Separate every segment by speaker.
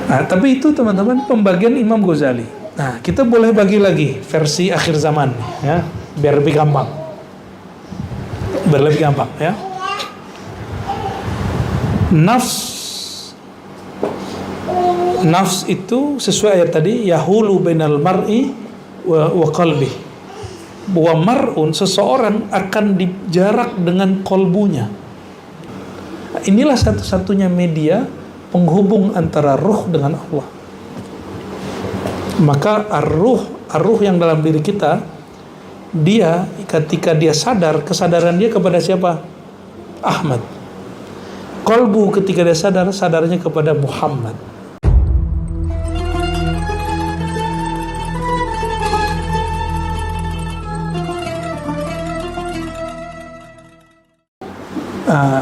Speaker 1: Nah, tapi itu teman-teman pembagian Imam Ghazali. Nah, kita boleh bagi lagi versi akhir zaman, ya, biar lebih gampang. Biar lebih gampang, ya. Nafs itu sesuai ayat tadi, yahulu bainal mar'i wa qalbi. Bahwa mar'un, seseorang akan dijarak dengan kolbunya. Inilah satu-satunya media penghubung antara ruh dengan Allah. Maka ar-ruh yang dalam diri kita, dia ketika dia sadar, kesadaran dia kepada siapa? Ahmad. Kolbu ketika dia sadar, sadarnya kepada Muhammad.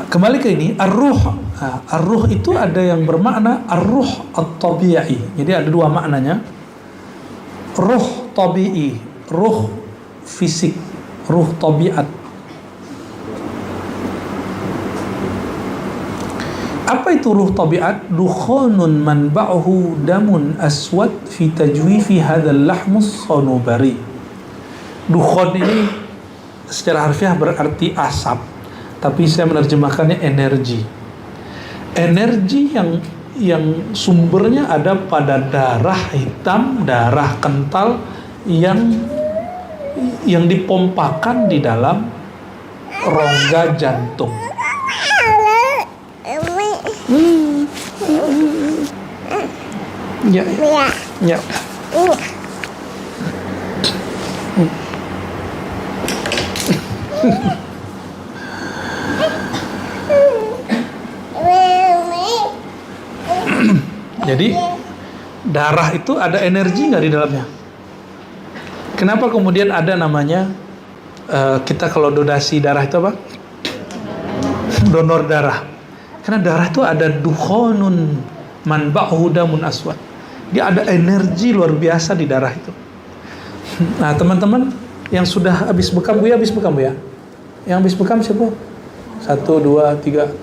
Speaker 1: Kembali ke ini, ar-ruh. Ar-ruh itu ada yang bermakna ar-ruh at-tabi'i. Jadi ada dua maknanya. Ruh tabi'i, ruh fisik, ruh tabiat. Apa itu ruh tabiat? Dukhanun manba'uhu damun aswad fi tajwifi hadzal lahmus sanubari. Dukhan ini secara harfiah berarti asap, tapi saya menerjemahkannya energi. Energi yang sumbernya ada pada darah hitam, darah kental yang dipompakan di dalam rongga jantung. Ya. Jadi darah itu ada energi nggak di dalamnya? Kenapa kemudian ada namanya kita kalau donasi darah itu apa? Donor darah. Karena darah itu ada dukhonun manba'uhu damun aswad. Dia ada energi luar biasa di darah itu. Nah teman-teman yang sudah habis bekam, Bu ya, habis bekam Bu ya? Yang habis bekam siapa? 1, 2, 3.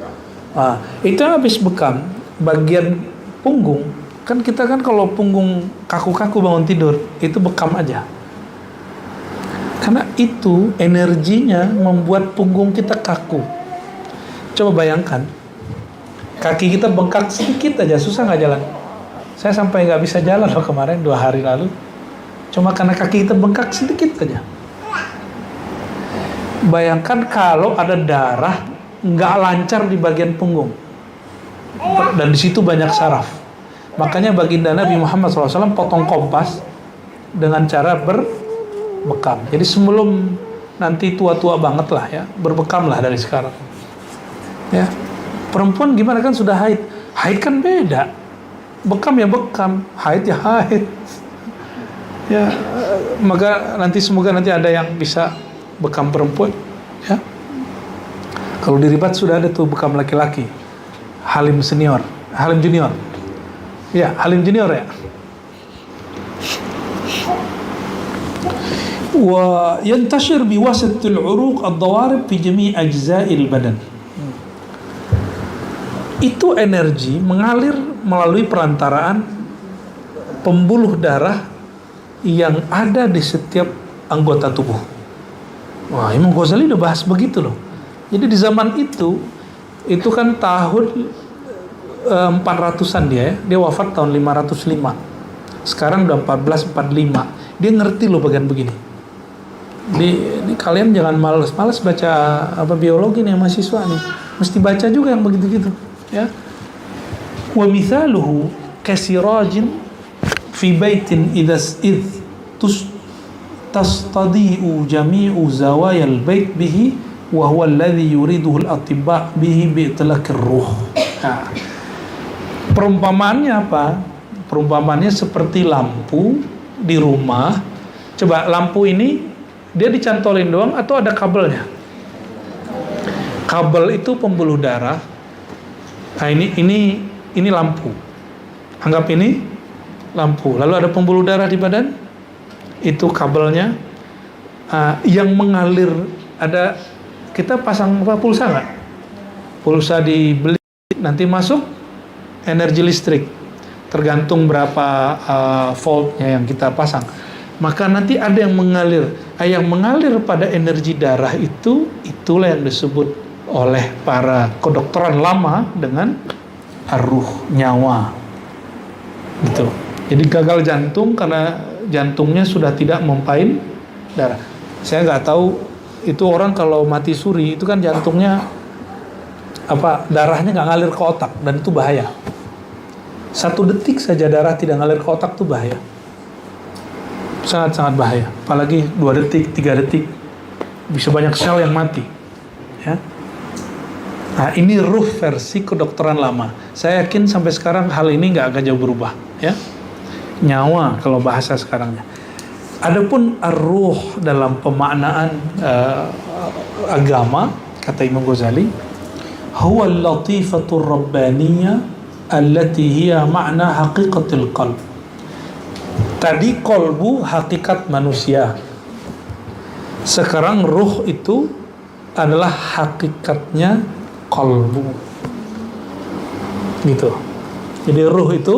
Speaker 1: Itu yang habis bekam bagian punggung. Kan kita kan kalau punggung kaku-kaku bangun tidur, itu bekam aja. Karena itu energinya membuat punggung kita kaku. Coba bayangkan, kaki kita bengkak sedikit aja, susah nggak jalan? Saya sampai nggak bisa jalan loh kemarin 2 hari lalu. Cuma karena kaki kita bengkak sedikit aja. Bayangkan kalau ada darah nggak lancar di bagian punggung, dan di situ banyak saraf. Makanya baginda Nabi Muhammad SAW potong kompas dengan cara berbekam. Jadi sebelum nanti tua-tua banget lah ya, berbekamlah dari sekarang. Ya, perempuan gimana kan sudah haid? Haid kan beda. Bekam ya bekam, haid ya haid. Ya, maka semoga nanti ada yang bisa bekam perempuan. Ya, kalau di Ribat sudah ada tuh bekam laki-laki. Halim senior, Halim junior. Ya, Halim junior ya. Wa yantashir biwasatil uruq ad-dawarib fi jami' ajza'il badan. Itu energi mengalir melalui perantaraan pembuluh darah yang ada di setiap anggota tubuh. Wah, Imam Ghazali udah bahas begitu loh. Jadi di zaman itu kan tahun 400-an dia wafat tahun 505. Sekarang udah 1445. Dia ngerti loh bagian begini. Di kalian jangan malas-malas baca biologi nih mahasiswa nih. Mesti baca juga yang begitu-gitu, ya. Wa mithaluhu kasirajin fi baitin tastadi'u jami'u zawayal bait bihi wa huwa alladhi yuriduhu al-atibba bihi bi'itlaqir ruh. Perumpamaannya apa? Perumpamaannya seperti lampu di rumah. Coba lampu ini dia dicantolin doang atau ada kabelnya? Kabel itu pembuluh darah. Nah ini lampu. Anggap ini lampu. Lalu ada pembuluh darah di badan. Itu kabelnya yang mengalir. Ada kita pasang pulsa nggak? Pulsa dibeli nanti masuk energi listrik. tergantung berapa voltnya yang kita pasang. Maka nanti ada yang mengalir. Yang mengalir pada energi darah itulah yang disebut oleh para kedokteran lama dengan ar-ruh, nyawa. Gitu. Jadi gagal jantung karena jantungnya sudah tidak mempain darah. Saya nggak tahu itu orang kalau mati suri itu kan jantungnya darahnya nggak ngalir ke otak, dan itu bahaya. 1 detik saja darah tidak ngalir ke otak itu bahaya, sangat-sangat bahaya. Apalagi 2 detik, 3 detik, bisa banyak sel yang mati. Ya. Nah, ini ruh versi kedokteran lama. Saya yakin sampai sekarang hal ini nggak akan jauh berubah. Ya, nyawa kalau bahasa sekarangnya. Adapun ar-ruh dalam pemaknaan agama, kata Imam Ghazali, huwa al-latifatur rabbaniyah allati hiya ma'na haqiqatil qalb. Tadi kolbu hakikat manusia. Sekarang ruh itu adalah hakikatnya kolbu. Gitu. Jadi ruh itu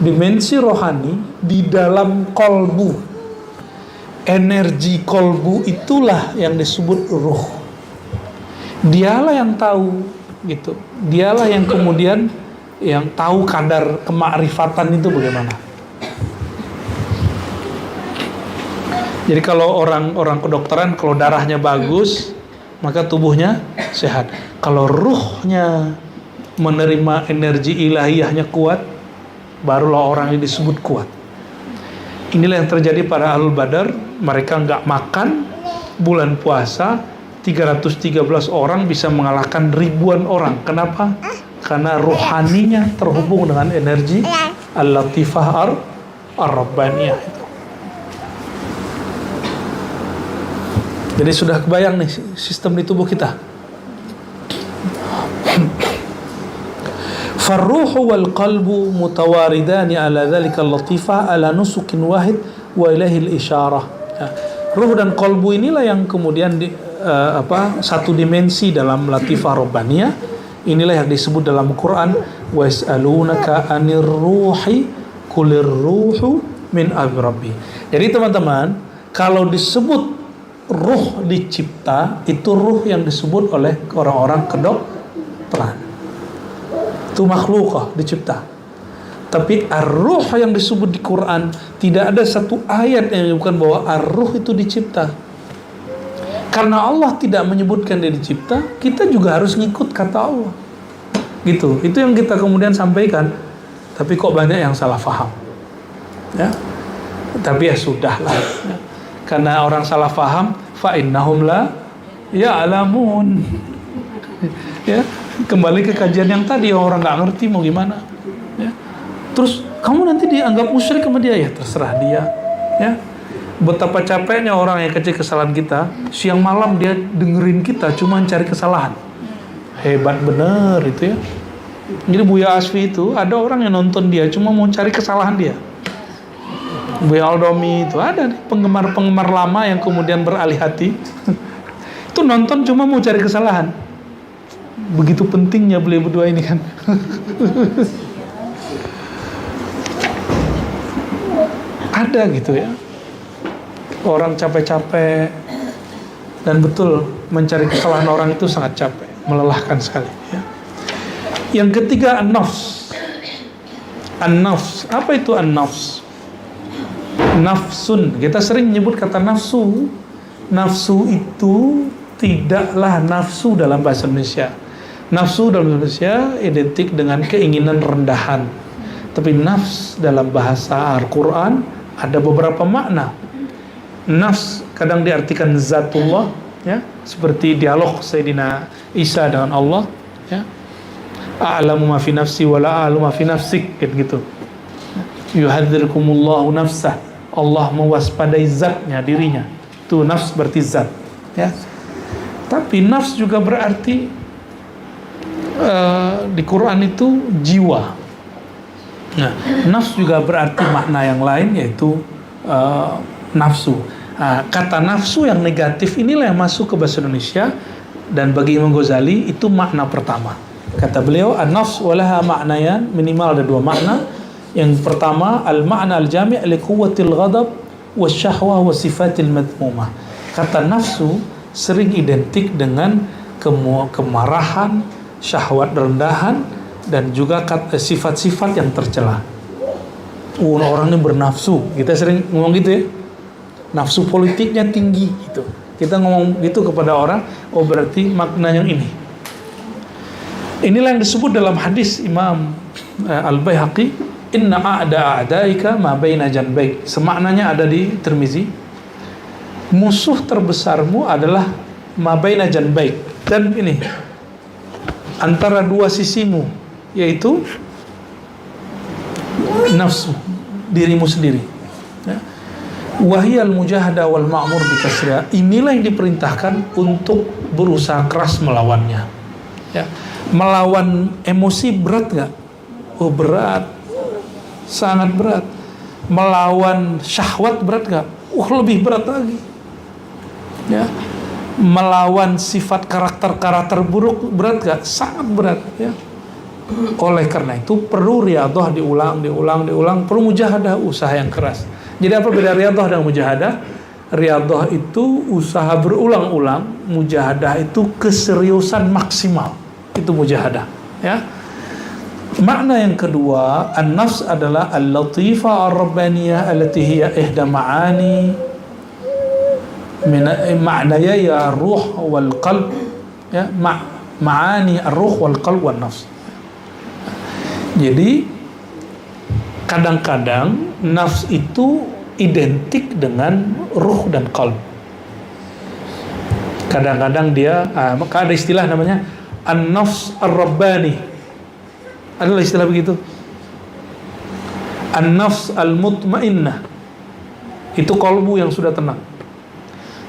Speaker 1: dimensi rohani di dalam kolbu. Energi kolbu itulah yang disebut ruh. Dialah yang tahu, gitu. Dialah yang kemudian yang tahu kadar kemakrifatan itu bagaimana. Jadi kalau orang kedokteran, kalau darahnya bagus, maka tubuhnya sehat. Kalau ruhnya menerima energi ilahiyahnya kuat, barulah orang yang disebut kuat. Inilah yang terjadi pada Ahlul Badar. Mereka nggak makan bulan puasa, 313 orang bisa mengalahkan ribuan orang. Kenapa? Karena ruhaninya terhubung dengan energi al-latifah ar-rabbaniyah itu. Jadi sudah kebayang nih sistem di tubuh kita. Farruhu wal qalbu mutawaridani ala dhalika al-latifah ala nusukin wahid wa ilaihi al-isyarah. Ruh dan qalbu inilah yang kemudian satu dimensi dalam latifah rabbaniyah. Inilah yang disebut dalam Quran, wa yas'alunaka 'anir ruhi qulir ruhu min amri rabbi. Jadi teman-teman, kalau disebut ruh dicipta, itu ruh yang disebut oleh orang-orang kedokteran. Itu makhlukah dicipta. Tapi ar-ruh yang disebut di Quran, tidak ada satu ayat yang menyebutkan bahwa ar-ruh itu dicipta. Karena Allah tidak menyebutkan dia dicipta, kita juga harus ngikut kata Allah. Gitu. Itu yang kita kemudian sampaikan. Tapi kok banyak yang salah paham. Ya. Tapi ya sudahlah. Ya. Karena orang salah paham, fa innahum la ya'lamun. Ya, kembali ke kajian yang tadi, orang nggak ngerti mau gimana. Ya. Terus kamu nanti dianggap musyrik sama dia, ya terserah dia. Ya. Betapa capeknya orang yang kecil kesalahan kita, siang malam dia dengerin kita cuma cari kesalahan. Hebat bener itu ya. Jadi Buya Asfi itu ada orang yang nonton dia cuma mau cari kesalahan dia. Buya Aldomi itu ada nih, penggemar-penggemar lama yang kemudian beralih hati. Itu nonton cuma mau cari kesalahan. Begitu pentingnya beliau berdua ini kan. Ada gitu ya. Orang capek-capek, dan betul mencari kesalahan orang itu sangat capek, melelahkan sekali ya. Yang ketiga an-nafs. An-nafs, apa itu an-nafs? Nafsun, kita sering menyebut kata nafsu. Nafsu itu tidaklah nafsu dalam bahasa Indonesia. Nafsu dalam bahasa Indonesia identik dengan keinginan rendahan. Tapi nafs dalam bahasa Al-Quran ada beberapa makna. Nafs kadang diartikan zatullah, ya, seperti dialog Sayyidina Isa dengan Allah, ya. A'lamu ma fi nafsi wa la a'lamu ma fi nafsik, gitu. Yuhadzirkumullahu nafsah. Allah mewaspadai zatnya, dirinya. Itu nafs berarti zat, ya. Tapi nafs juga berarti di Quran itu jiwa. Nah, nafs juga berarti makna yang lain, yaitu nafsu. Nah, kata nafsu yang negatif inilah yang masuk ke bahasa Indonesia, dan bagi Imam Ghazali itu makna pertama. Kata beliau, an-nafs walaha ma'nayan, minimal ada dua makna. Yang pertama, al-ma'na al-jami' li quwwatil ghadab wasyahwah wa sifatil madmumah. Kata nafsu sering identik dengan kemarahan, syahwat rendahan, dan juga sifat-sifat yang tercela. Orang ini bernafsu, kita sering ngomong gitu ya, nafsu politiknya tinggi gitu. Kita ngomong gitu kepada orang, oh berarti makna yang ini. Inilah yang disebut dalam hadis Imam Al-Baihaqi, inna a'daika ma baina janbaik. Semaknanya ada di Tirmizi. Musuh terbesarmu adalah ma baina janbaik, dan ini antara dua sisimu, yaitu nafsu, dirimu sendiri. Ya. Wahiyal mujahadah wal ma'mur bi kasriha. Inilah yang diperintahkan untuk berusaha keras melawannya. Ya. Melawan emosi berat nggak? Oh berat, sangat berat. Melawan syahwat berat nggak? Lebih berat lagi. Ya. Melawan sifat karakter buruk berat nggak? Sangat berat. Ya. Oleh karena itu perlu riyadhah diulang, perlu mujahadah, usaha yang keras. Jadi apa beda riyadhah dan mujahadah? Riyadhah itu usaha berulang-ulang, mujahadah itu keseriusan maksimal. Itu mujahadah, ya. Makna yang kedua, an-nafs adalah al-latifah ar-rabbaniyah allati hiya ihda ma'ani min ma'naya ya ruh wal qalb, ya, ma'ani ar-ruh wal qalb wan nafs. Jadi kadang-kadang nafs itu identik dengan ruh dan qalb. Kadang-kadang dia maka ada istilah namanya an-nafs ar-rabbani. Adalah istilah begitu. An-nafs al-mutmainnah, itu qalbu yang sudah tenang.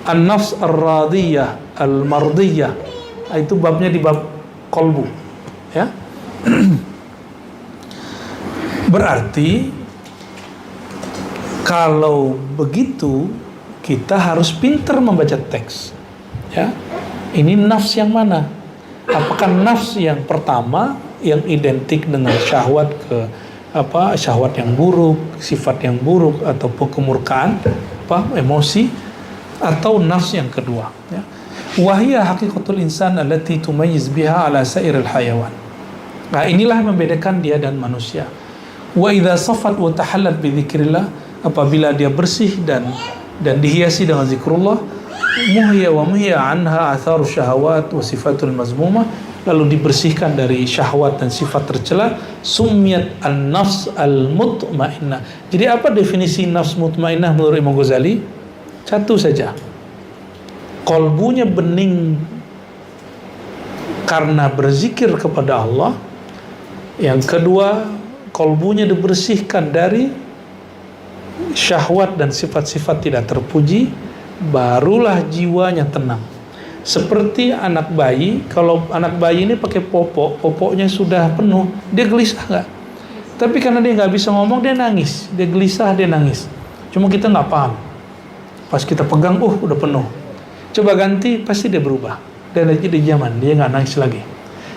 Speaker 1: An-nafs ar-radiyah, al-mardiyah, itu babnya di bab qalbu, ya. Berarti kalau begitu kita harus pintar membaca teks, ya. Ini nafs yang mana? Apakah nafs yang pertama yang identik dengan syahwat syahwat yang buruk, sifat yang buruk, atau kemurkaan, emosi, atau nafs yang kedua, ya. Wahiyya haqiqatul insan allati tumayyiz biha ala sairil hayawan. Nah, inilah yang membedakan dia dan manusia. Wa idza safat wa tahallat bi dzikrillah, apabila dia bersih dan dihiasi dengan zikrullah, muhya anha atharu syahawat wa sifatul mazmumah, lalu dibersihkan dari syahwat dan sifat tercela, sumiyat an-nafs al-mutmainnah. Jadi apa definisi nafs mutmainnah menurut Imam Ghazali? Satu saja, qalbunya bening karena berzikir kepada Allah. Yang kedua, qalbunya dibersihkan dari syahwat dan sifat-sifat tidak terpuji, barulah jiwanya tenang. Seperti anak bayi, kalau anak bayi ini pakai popoknya sudah penuh, dia gelisah nggak? Tapi karena dia nggak bisa ngomong, dia nangis, dia gelisah, dia nangis. Cuma kita nggak paham. Pas kita pegang, udah penuh. Coba ganti, pasti dia berubah. Dan lagi di zaman, dia nggak nangis lagi.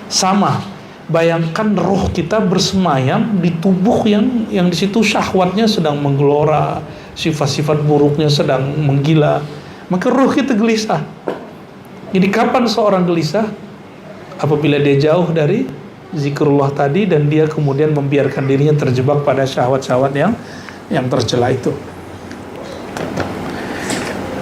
Speaker 1: Sama, bayangkan roh kita bersemayam di tubuh yang di situ syahwatnya sedang menggelora, sifat-sifat buruknya sedang menggila, maka roh kita gelisah. Jadi kapan seorang gelisah? Apabila dia jauh dari zikrullah tadi dan dia kemudian membiarkan dirinya terjebak pada syahwat-syahwat yang tercela itu.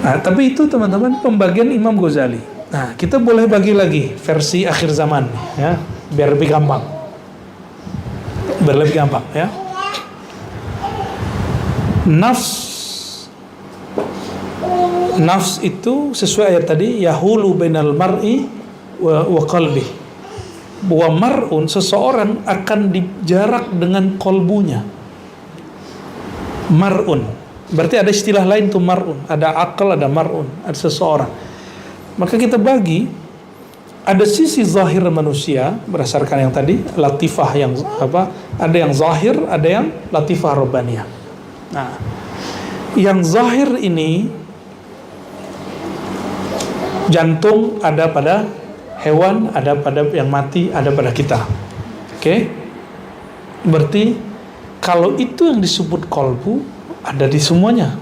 Speaker 1: Nah, tapi itu teman-teman pembagian Imam Ghazali. Nah, kita boleh bagi lagi versi akhir zaman, ya, biar lebih gampang. Biar lebih gampang, ya. Nafs itu sesuai ayat tadi, yahulu bainal mar'i wa qalbi. Bahwa mar'un, seseorang akan dijarak dengan kolbunya. Mar'un. Berarti ada istilah lain tuh mar'un. Ada akal, ada mar'un, ada seseorang. Maka kita bagi, ada sisi zahir manusia berdasarkan yang tadi, latifah yang ada yang zahir, ada yang latifah rabbaniyah. Nah, yang zahir ini jantung ada pada hewan, ada pada yang mati, ada pada kita. Oke? Berarti kalau itu yang disebut kolbu, ada di semuanya.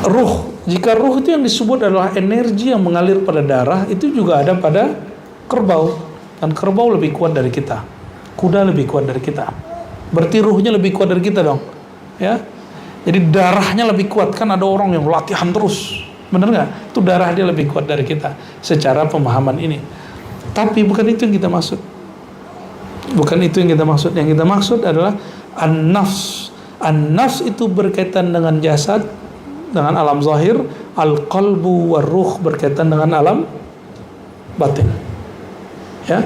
Speaker 1: Ruh, jika ruh itu yang disebut adalah energi yang mengalir pada darah, itu juga ada pada kerbau. Dan kerbau lebih kuat dari kita, kuda lebih kuat dari kita. Berarti ruhnya lebih kuat dari kita dong, ya. Jadi darahnya lebih kuat. Kan ada orang yang latihan terus, bener nggak? Itu darah dia lebih kuat dari kita secara pemahaman ini. Tapi bukan itu yang kita maksud. Bukan itu yang kita maksud. Yang kita maksud adalah an-nafs. An-nafs itu berkaitan dengan jasad, dengan alam zahir. Al-qalbu war-ruh berkaitan dengan alam batin. Ya.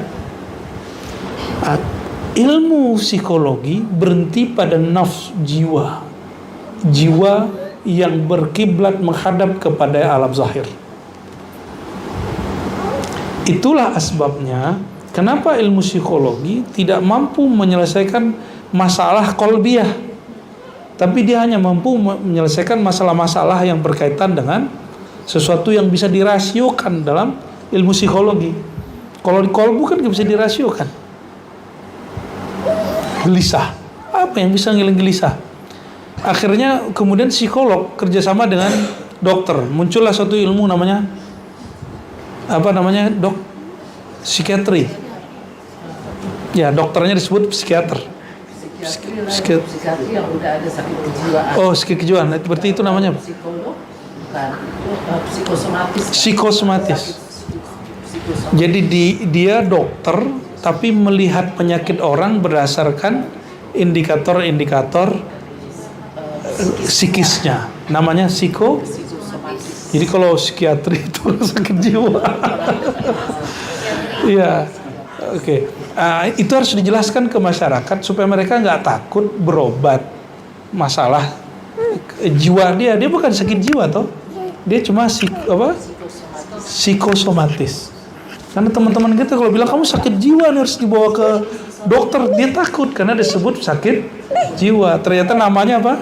Speaker 1: Ilmu psikologi berhenti pada nafs, jiwa. Jiwa yang berkiblat menghadap kepada alam zahir. Itulah asbabnya kenapa ilmu psikologi tidak mampu menyelesaikan masalah qalbiyah, tapi dia hanya mampu menyelesaikan masalah-masalah yang berkaitan dengan sesuatu yang bisa dirasiokan dalam ilmu psikologi. Kalau di kolbu kan nggak bisa dirasiokan. Gelisah, apa yang bisa ngiling gelisah? Akhirnya kemudian psikolog kerjasama dengan dokter, muncullah suatu ilmu namanya psikiatri. Ya, dokternya disebut psikiater.
Speaker 2: Psikiatri yang udah ada sakit kejiwaan.
Speaker 1: Oh, sakit kejiwaan. Berarti itu namanya apa?
Speaker 2: Psikolog bukan, psikosomatis.
Speaker 1: Psikosomatis. Jadi dia dokter tapi melihat penyakit orang berdasarkan indikator-indikator psikisnya. Namanya psikosomatis. Jadi kalau psikiatri itu sakit jiwa. Iya. Oke. Itu harus dijelaskan ke masyarakat supaya mereka nggak takut berobat masalah jiwa dia. Dia bukan sakit jiwa toh. Dia cuma psikosomatis. Karena teman-teman kita kalau bilang kamu sakit jiwa nih, harus dibawa ke dokter, dia takut karena disebut sakit jiwa. Ternyata namanya apa?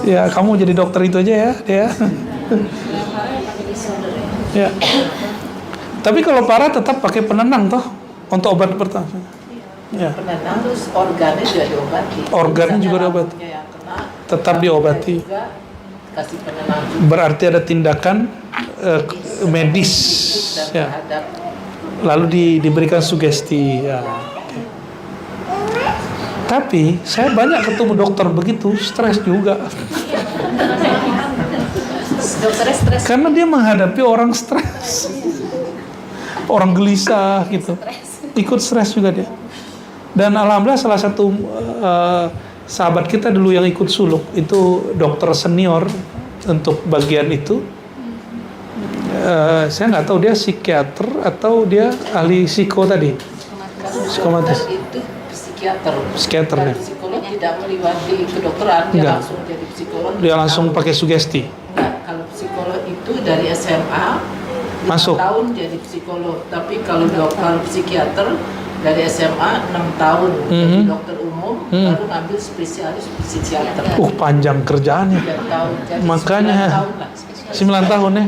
Speaker 1: Ya, kamu jadi dokter itu aja ya, dia. Ya. Tapi kalau parah tetap pakai penenang toh untuk obat pertama. Ya.
Speaker 2: Penenang terus organnya juga diobati.
Speaker 1: Organnya juga diobati. Tetap diobati.
Speaker 2: Kasih penenang.
Speaker 1: Berarti ada tindakan medis. Ya. Lalu diberikan sugesti. Ya. Okay. Tapi saya banyak ketemu dokter begitu, stres juga.
Speaker 2: Dokternya stres.
Speaker 1: Karena dia menghadapi orang stres. Orang gelisah gitu, ikut stres juga dia. Dan alhamdulillah salah satu sahabat kita dulu yang ikut suluk itu dokter senior untuk bagian itu. Saya nggak tahu dia psikiater atau dia ahli psiko tadi. Psikomatis.
Speaker 2: Itu psikiater.
Speaker 1: Psikiaternya.
Speaker 2: Psikolog tidak melewati kedokteran, dia langsung jadi psikolog.
Speaker 1: Dia langsung pakai sugesti.
Speaker 2: Enggak, kalau psikolog itu dari SMA
Speaker 1: masuk
Speaker 2: 5 tahun jadi psikolog, tapi kalau psikiater dari SMA 6 tahun jadi dokter umum, baru ngambil spesialis psikiater.
Speaker 1: Panjang kerjaannya. Makanya 9 tahun ya.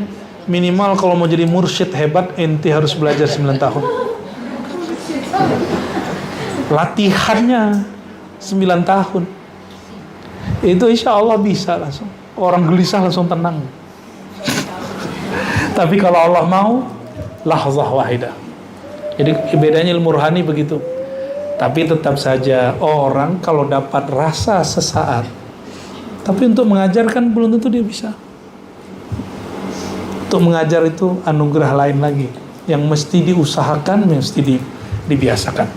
Speaker 1: Minimal kalau mau jadi mursyid hebat, ente harus belajar 9 tahun. Latihannya 9 tahun. Itu insya Allah bisa langsung. Orang gelisah langsung tenang. Tapi kalau Allah mau, lahzah wahidah. Jadi bedanya ilmu rohani begitu. Tapi tetap saja orang kalau dapat rasa sesaat, tapi untuk mengajarkan belum tentu dia bisa. Untuk mengajar itu anugerah lain lagi, yang mesti diusahakan, yang mesti dibiasakan.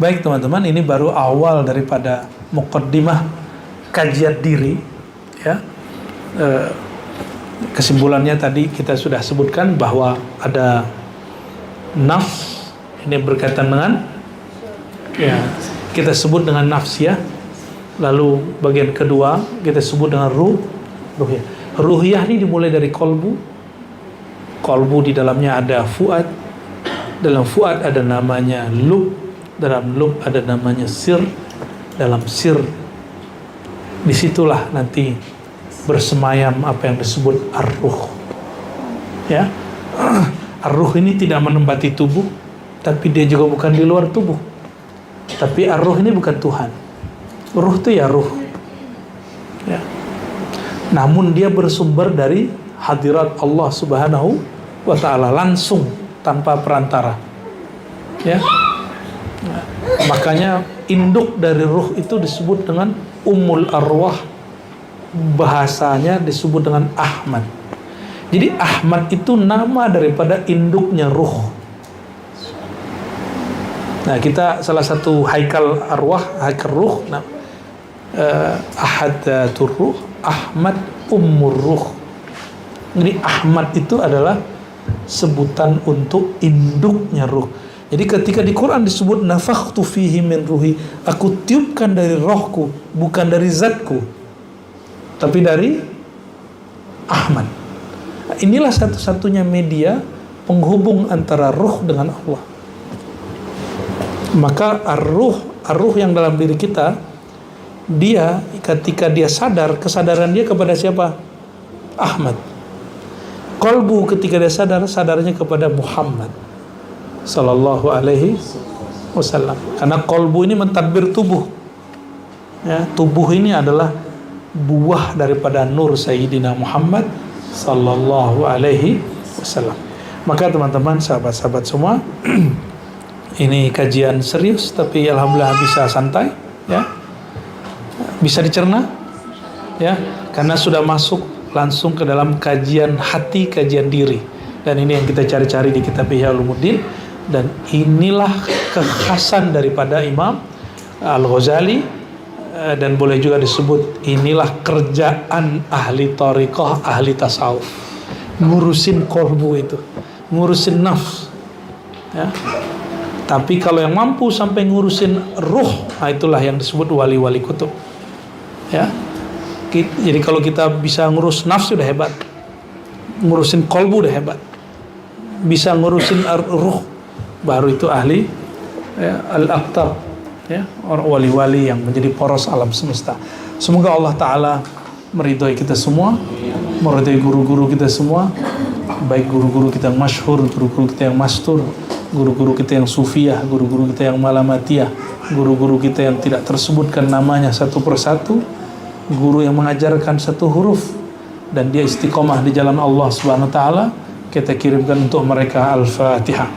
Speaker 1: Baik teman-teman, ini baru awal daripada muqaddimah kajian diri, ya. Kesimpulannya tadi kita sudah sebutkan bahwa ada nafs, ini berkaitan dengan kita sebut dengan nafsiyah. Lalu bagian kedua kita sebut dengan ruhiyah. Ruhiyah ini dimulai dari kolbu. Kolbu di dalamnya ada fuad. Dalam fuad ada namanya lub. Dalam lub ada namanya sir. Dalam sir disitulah nanti bersemayam apa yang disebut ar-ruh. Ya. Ar-ruh ini tidak menempati tubuh, tapi dia juga bukan di luar tubuh. Tapi ar-ruh ini bukan Tuhan. Ruh itu ya ruh. Ya. Namun dia bersumber dari hadirat Allah Subhanahu wa ta'ala, langsung tanpa perantara. Ya. Nah, makanya induk dari ruh itu disebut dengan Ummul Arwah. Bahasanya disebut dengan Ahmad. Jadi Ahmad itu nama daripada induknya ruh. Nah, kita salah satu haikal arwah, haikal ruh, Ahadatur Ruh, Ahmad Ummur Ruh. Jadi Ahmad itu adalah sebutan untuk induknya ruh. Jadi ketika di Quran disebut nafakhtu fihi min ruhi, aku tiupkan dari rohku, bukan dari zatku, tapi dari Ahmad. Inilah satu-satunya media penghubung antara ruh dengan Allah. Maka ar-ruh yang dalam diri kita, dia ketika dia sadar, kesadaran dia kepada siapa? Ahmad. Qalbu ketika dia sadar, sadarnya kepada Muhammad sallallahu alaihi wasallam. Karena qalbu ini mentadbir tubuh. Ya, tubuh ini adalah buah daripada nur Sayyidina Muhammad sallallahu alaihi wasallam. Maka teman-teman, sahabat-sahabat semua, ini kajian serius tapi alhamdulillah bisa santai, ya. Bisa dicerna, ya, karena sudah masuk langsung ke dalam kajian hati, kajian diri. Dan ini yang kita cari-cari di kitab Ihya Ulumuddin, dan inilah kekhasan daripada Imam Al-Ghazali. Dan boleh juga disebut inilah kerjaan ahli thariqah, ahli tasawuf, ngurusin kolbu itu, ngurusin nafs, ya. Tapi kalau yang mampu sampai ngurusin ruh, nah itulah yang disebut wali-wali kutub, ya. Jadi kalau kita bisa ngurus nafsu udah hebat, ngurusin kolbu udah hebat, bisa ngurusin ruh, baru itu ahli, ya, al-aqtab, ya, orang wali-wali yang menjadi poros alam semesta. Semoga Allah Ta'ala meridhai kita semua, meridhai guru-guru kita semua, baik guru-guru kita yang masyhur, guru-guru kita yang mastur, guru-guru kita yang sufiyah, guru-guru kita yang malamatiyah, guru-guru kita yang tidak tersebutkan namanya satu persatu, guru yang mengajarkan satu huruf dan dia istiqomah di jalan Allah Subhanahu wa taala, kita kirimkan untuk mereka Al-Fatihah.